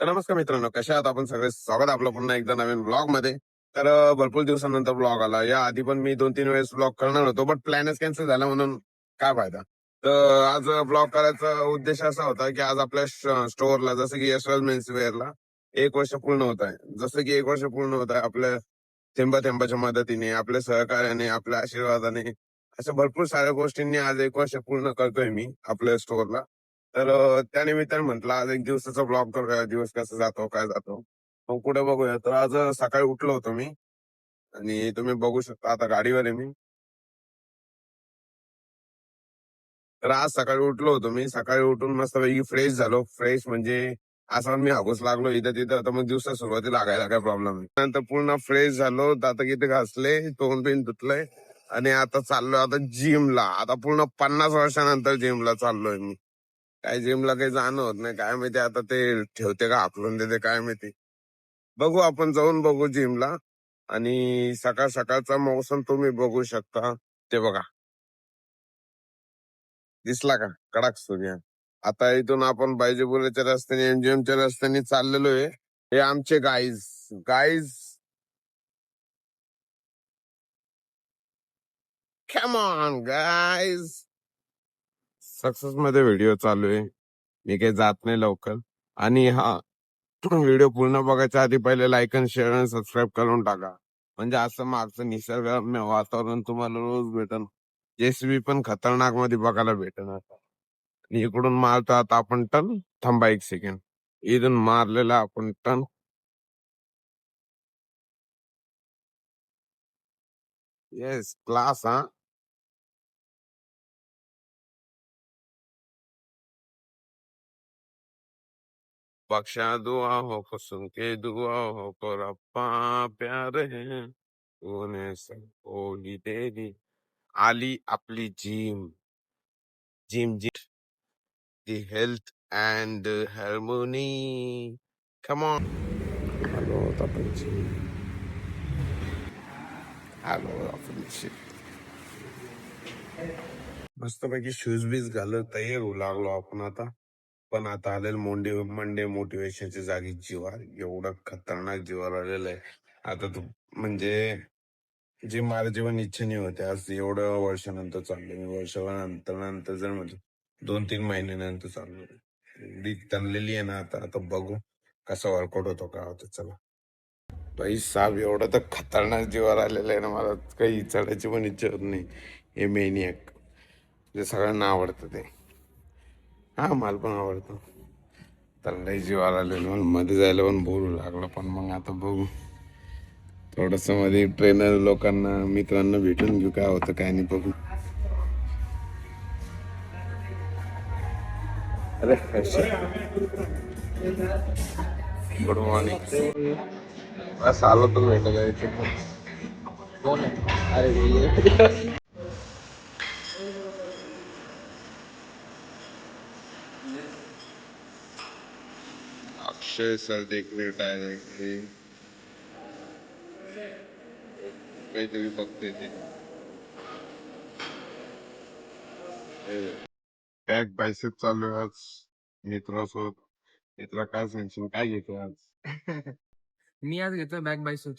तर नमस्कार मित्रांनो, कशा आहात आपण सगळे? स्वागत आहे आपलं पुन्हा एकदा नवीन ब्लॉग मध्ये. तर भरपूर दिवसानंतर ब्लॉग आला. या आधी पण मी 2-3 वेळेस ब्लॉग करणार होतो, बट प्लॅनच कॅन्सल झाला, म्हणून काय फायदा. तर आज ब्लॉग करायचा उद्देश असा होता की आज आपल्या स्टोअरला, जसं की यशवंत मेन्स वेअरला 1 वर्ष पूर्ण होत आहे. जसं की 1 वर्ष पूर्ण होत आहे आपल्या थेंबा थेंबाच्या मदतीने, आपल्या सहकार्याने, आपल्या आशीर्वादाने, अशा भरपूर साऱ्या गोष्टींनी आज 1 वर्ष पूर्ण करतोय मी आपल्या स्टोअरला. तर त्यानिमित्ताने म्हटलं आज एक दिवसाचा ब्लॉग करूया, दिवस कसा जातो काय जातो मग पुढे बघूया. तर आज सकाळी उठलो होतो मी, आणि तुम्ही बघू शकता आता गाडीवर आहे मी. तर आज सकाळी उठलो होतो मी, सकाळी उठून मस्तपैकी फ्रेश झालो. फ्रेश म्हणजे असं मी हागूस लागलो इथं तिथं, तर मग दिवसा सुरुवाती लागायला काय प्रॉब्लेम आहे. नंतर पूर्ण फ्रेश झालो, दात किती घासले, तोंड बिन धुतलंय, आणि आता चाललोय आता जिमला. आता पूर्ण 50 वर्षानंतर जिमला चाललोय मी. काय जिमला काही जाणं होत नाही, काय माहिती आता ते ठेवते का हाकलून देते काय माहिती. बघू, आपण जाऊन बघू जिमला. आणि सकाळ सकाळचा मौसम तुम्ही बघू शकता. ते बघा, दिसला का कडक सूर्य. आता इथून आपण बायजीपुराच्या रस्त्याने, एमजीएमच्या रस्त्याने चाललेलो आहे. हे आमचे guys guys come on guys. Success मध्ये व्हिडिओ चालू आहे, मी काही जात नाही लवकर. आणि हा व्हिडिओ पूर्ण बघायच्या आधी पहिले लाईक आणि शेअर आणि सबस्क्राईब करून टाका, म्हणजे असं मागचं निसर्गरम्य वातावरण तुम्हाला रोज भेटन. जेसीबी पण खतरनाक मध्ये बघायला भेटन. आता आणि इकडून मारतो आता आपण टन. थांबा 1 सेकंड. इथून मारलेला आपण टन. येस, क्लास हा. बख्शा दुआ हो कुसुम के दुआ हो को रब्बा प्यार है तूने सबको ही दे दी. आली आपली gym. Gym gym the health and harmony. Come on. आलो आपण जिम. आलो आपण जिम. मस्तपैकी शूज बीज घालून तयार होऊ लागलो आपण आता. पण आता आलेलं मंडे मोटिवेशनच्या जागी जीवार, एवढं खतरनाक जीवार आलेलं आहे आता. तू म्हणजे जे माझ्या जीवन इच्छेने होते, आज एवढं वर्षानंतर चाललो मी. वर्षानंतर जर म्हणजे 2-3 महिन्यानंतर चाललो. एवढी तणलेली आहे ना आता. आता बघू कसा वर्कआउट होतो, काय होतं. चला भाई साहेब, एवढं तर खतरनाक जीवावर आलेलं आहे ना, मला काही चढायची पण इच्छा होत नाही. हे मेनियक जे सगळ्यांना आवडतं ते. हा, मला पण आवडतं. तर लय जीवावर आलेलं, मला मध्ये जायला पण बोलू लागलं. पण मग आता बघू, थोडस मध्ये ट्रेनर लोकांना, मित्रांना भेटून घेऊ, काय होतं काय नाही बघू. अरे गुड मॉर्निंग. बस आलो तर भेटत जायचं. अरे अक्षय सर देखणे डायरेक्टली काहीतरी बघते ते. बॅक बायसेप चालू आहे आज मित्रासोबत. मित्रा काय सांगशील, काय घेतो आज? मी आज घेतोय बॅक बायसेप.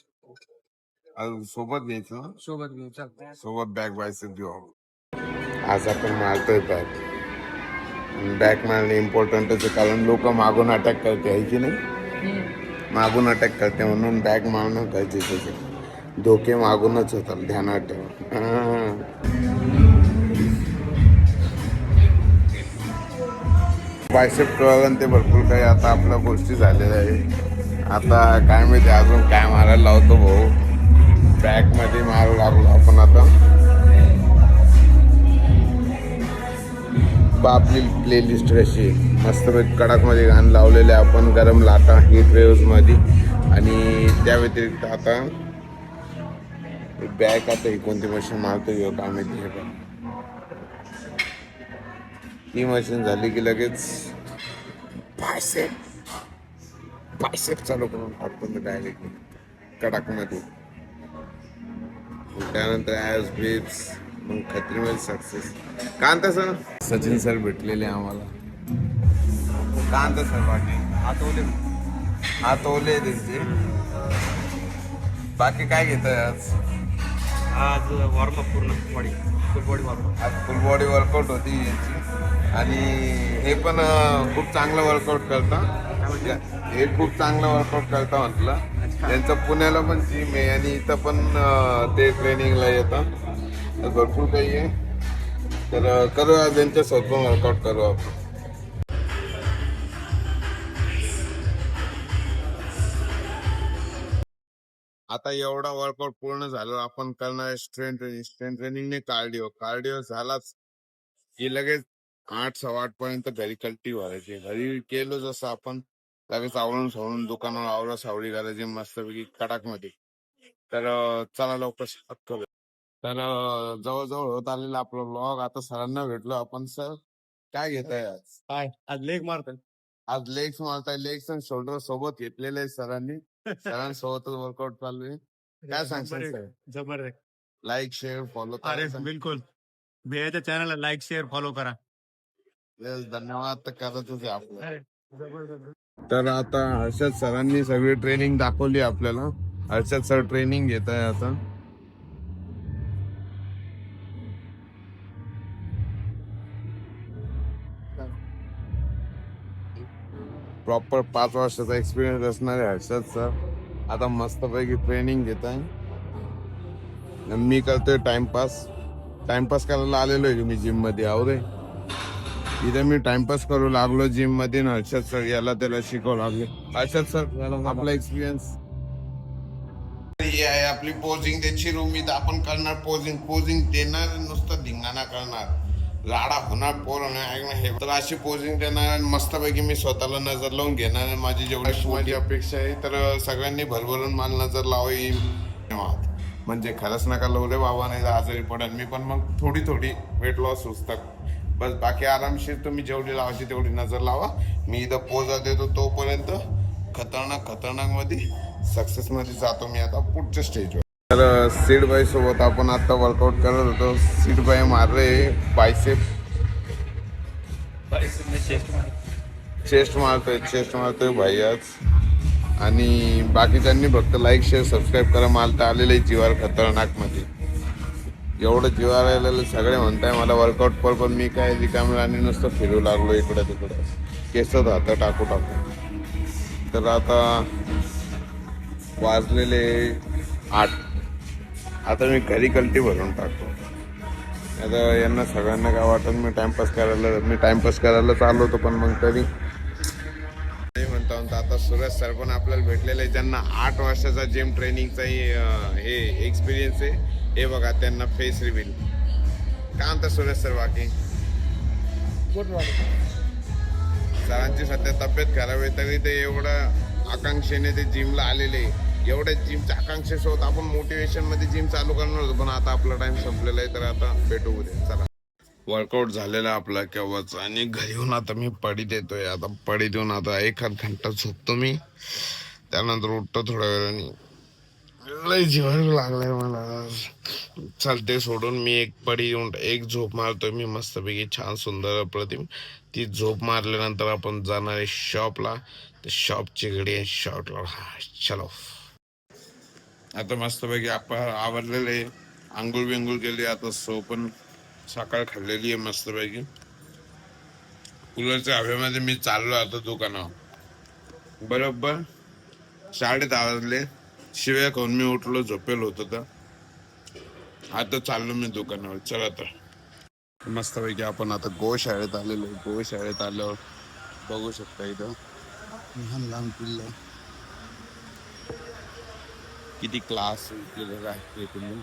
आज सोबत घ्यायचं, सोबत घेऊ चालतंय. सोबत बॅक बायसेप घेऊ. आज आपण मारतोय बॅक. बॅक मारणे इम्पॉर्टंटच आहे, कारण लोक मागून अटॅक करते, आहे की नाही. मागून अटॅक करते, म्हणून बॅक मारणं गरजेचं आहे. धोके मागूनच होतात, ध्यानात ठेवा. बायसेप कळलं ते भरपूर काही आता आपल्या गोष्टी झालेल्या आहे. आता काय माहिती अजून काय मारायला लावतो भाऊ. बॅक मध्ये मारू लागलो आपण आता. आपली प्लेलिस्ट कशी मस्त कडक मध्ये गाणं लावलेले आपण, गरम लाटा हीट वेव्स मध्ये. आणि त्या व्यतिरिक्त आता बॅक, आता ही कोणती मशीन मारतो काय माहिती. हे पण ही मशीन झाली की लगेच बायसेप चालू करून टाकतो डायरेक्ट कडक मध्ये. त्यानंतर ॲज बिप्स, मग खत्रीमध्ये success. Kanta sir, Sachin sir भेटलेले आम्हाला. कांता सर वाटते आठवले हात ओले त्यांचे. बाकी काय घेत आज? आज वॉर्मअप पूर्ण बॉडी फुल बॉडी वॉर्मअप. आज फुल बॉडी वर्कआउट होती यांची. आणि हे पण खूप चांगलं वर्कआउट करता. हे खूप चांगलं वर्कआउट करता म्हटलं. त्यांचं पुण्याला पण जिम आहे आणि इथं पण ते ट्रेनिंगला येतात. तर भरपूर काही आहे. तर करू आज त्यांच्यासोबत पण वर्कआउट करू आपण. आता एवढा वर्कआउट पूर्ण झालं, आपण करणार स्ट्रेंथ ट्रेनिंग. स्ट्रेंथ ट्रेनिंगने कार्डिओ. कार्डिओ झालाच की लगेच 8-8:15 पर्यंत घरी कल्टी व्हायची. घरी केलो जसं आपण लगेच आवळून सावळून दुकानावर आवरा सावळी करायची मस्तपैकी कडाक मध्ये. तर चला लवकर स्टार्ट करूया. तर जवळजवळ होत आलेला आपला व्लॉग. आता सरांना भेटलो आपण. सर काय घेताय आज? काय आज लेग मारतोय. आज लेग्स मारताय. लेग्स आणि शोल्डर सोबत घेतलेले आहे सरांनी. सरांसोबतच वर्कआउट चालू आहे. काय सांगशील सर? जबरदस्त. लाईक शेअर फॉलो अरे बिलकुल. बेच्या चॅनलला लाईक शेअर फॉलो करा. धन्यवाद. तर करतच आहे आपलं. अरे जबरदस्त. तर आता हर्षद सरांनी सगळी ट्रेनिंग दाखवली आपल्याला. हर्षद सर ट्रेनिंग घेत आहे आता. प्रॉपर 5 वर्षाचा एक्सपिरियन्स असणारे हर्षद सर आता मस्तपैकी ट्रेनिंग घेत आहे. मी करतोय टाइमपास. टाइमपास करायला आलेलो आहे मी जिम मध्ये. आहो रे, इथे मी टाइमपास करू लागलो जिम मध्ये. हर्षद सर याला त्याला शिकवू लागले. हर्षद सर आपला एक्सपिरियन्स. ही आहे आपली पोजिंग. त्याची रूम इथं आपण करणार पोजिंग. पोजिंग देणार, नुसतं धिंगाणा करणार, लाडा होणार, पोर होणार. हे तर अशी पोजिंग देणार आणि मस्तपैकी मी स्वतःला नजर लावून घेणार. माझी जेवढी माझी अपेक्षा आहे तर सगळ्यांनी भरभरून मला नजर लावावी. म्हणजे खरंच नका लावू रे बाबा, नाही आजारी पडेल मी. पण मग थोडी थोडी वेट लॉस होतं बस. बाकी आरामशीर तुम्ही जेवढी लावायची तेवढी नजर लावा. मी इथं पोजा देतो तोपर्यंत खतरनाक मध्ये सक्सेस मध्ये जातो मी आता पुढच्या स्टेजवर. तर सीड बाई सोबत आपण आता वर्कआउट करत होतो. सीड बाई मारले बायसेप. चेस्ट मारतोय भाई आज. आणि बाकीच्यांनी फक्त लाईक शेअर सबस्क्राईब करा. मला तर आलेलं आहे जीवार खतरनाक मध्ये. एवढं जीवार आलेलं सगळे म्हणताय मला वर्कआउट कर. पण मी काय रिकामी आणि नुसतं फिरू लागलो इकडं तिकडं. केस हात टाकू. तर आता वाजलेले 8. आता मी घरी कल्टी भरून टाकतो. आता यांना सगळ्यांना काय वाटत मी टाइमपास करायला चाललो होतो. पण मग तरी म्हणता आता सुरज सर पण आपल्याला भेटलेले आहे. ज्यांना 8 वर्षाचा जिम ट्रेनिंगचा हे एक्सपिरियन्स आहे. हे बघा त्यांना फेस रिव्हील. काय म्हणता सुरेश सर? बाकी सरांची सध्या तब्येत खराब आहे तरी ते एवढं आकांक्षेने ते जिमला आलेले. एवढ्या जिमच्या आकांक्षेसोबत आपण मोटिवेशन मध्ये जिम चालू करणार होतो. पण आता आपला टाइम संपलेला आहे. तर आता भेटू उद्या. चला. वर्कआउट झालेला आपला केव्हाच. आणि घरी येऊन आता मी पडी देतोय. आता पडी देऊन आता 1 घंटा झोपतो मी. त्यानंतर उठतो थोड्या वेळाने. लय जीवावर लागलाय मला. चालते सोडून मी एक पडी येऊन एक झोप मारतोय मी मस्तपैकी छान सुंदर अप्रतिम. ती झोप मारल्यानंतर आपण जाणार आहे शॉपला. शॉपची घडी आहे शॉपला. चलो. आता मस्तपैकी आपण आवरलेले, आंघोळ बिंघोळ केली. आता सो पण सकाळ खाल्लेली आहे मस्तपैकी. कूलरच्या हवेमध्ये मी चाललो आता दुकानावर. बरोबर 10:30 वाजले. शिव्या खाऊन मी उठलो. झोपेल होतो तर आता चाललो मी दुकानावर. चला तर मस्तपैकी आपण आता गोशाळेत आलेलो. गोशाळेत आल्यावर बघू शकता इथं लहान लहान पिल्लं किती क्लास आहे तुम्ही.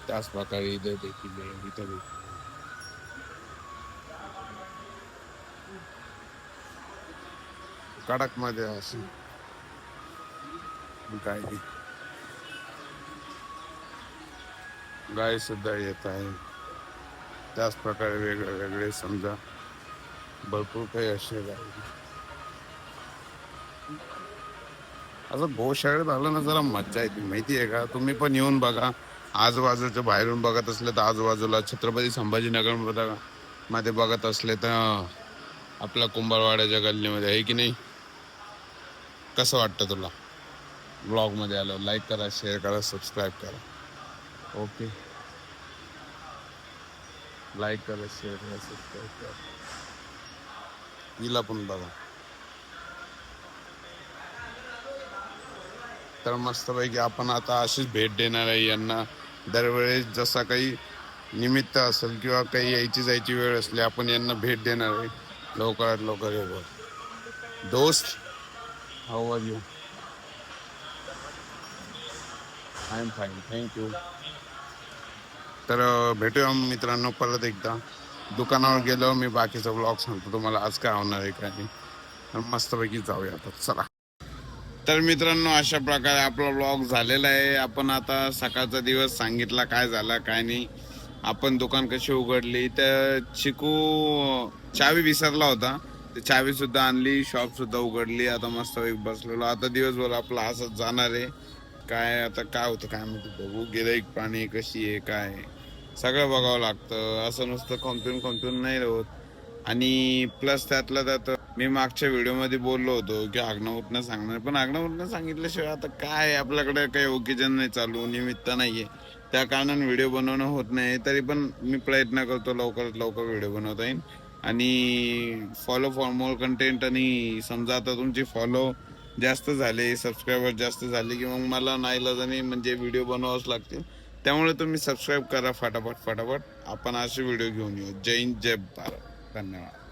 त्याच प्रकारे इथं देखील इथं कडक मध्ये अशी गाय सुद्धा येत आहे. त्याच प्रकारे वेगळे समजा भरपूर काही असे गाय. असं गोशाळेत आलं ना जरा मज्जा येते माहिती आहे का. तुम्ही पण येऊन बघा. आजूबाजूच्या बाहेरून बघत असले तर आजूबाजूला छत्रपती संभाजीनगर बघा. मध्ये बघत असले तर आपल्या कुंभारवाड्याच्या गल्लीमध्ये आहे की नाही. कसं वाटतं तुला ब्लॉग मध्ये आलं? लाईक करा, शेअर करा, सबस्क्राईब करा. ओके, लाईक करा, शेअर करा, सबस्क्राईब करा. हिला पण बघा. तर मस्तपैकी आपण आता अशीच भेट देणार आहे यांना. दरवेळेस जसा काही निमित्त असेल किंवा काही यायची जायची वेळ असली आपण यांना भेट देणार आहे. लवकरात लवकर येऊ. दोस्त, how are you? I am fine, thank you. तर भेटूया मित्रांनो परत एकदा. दुकानावर गेलो मी बाकीचा ब्लॉग सांगतो तुम्हाला आज काय होणार आहे काय नाही. मस्तपैकी जाऊया आता, चला. तर मित्रांनो अशा प्रकारे आपला ब्लॉग झालेला आहे. आपण आता सकाळचा दिवस सांगितला काय झाला काय नाही. आपण दुकान कशी उघडली, तर चिकू चावी विसरला होता, तर चावी सुद्धा आणली, शॉप सुद्धा उघडली. आता मस्त बसलेलो. आता दिवसभर आपला असंच जाणार आहे. काय आता काय होतं काय म्हणतो बघू. गिऱ्हाईक पाणी कशी आहे काय सगळं बघावं लागतं. असं नुसतं खंतून नाही होत. आणि प्लस त्यातलं त्यात मी मागच्या व्हिडिओमध्ये बोललो होतो की आग्नवटनं सांगणार, पण आग्नवटनं सांगितल्याशिवाय आता काय आपल्याकडे काही ओकेजन नाही चालू, निमित्त नाहीये, त्या कारणाने व्हिडिओ बनवणं होत नाही. तरी पण मी प्रयत्न करतो लवकरात लवकर व्हिडिओ बनवता येईल. आणि फॉलो फॉर मोर कंटेंट. आणि समजा आता तुमची फॉलो जास्त झाले, सबस्क्रायबर जास्त झाले की मग मला नाईलाजाने म्हणजे व्हिडिओ बनवावंच लागतील. त्यामुळे तुम्ही सबस्क्राईब करा फटाफट फटाफट. आपण असे व्हिडिओ घेऊन येऊ. जय हिंद, जय भारत. धन्यवाद.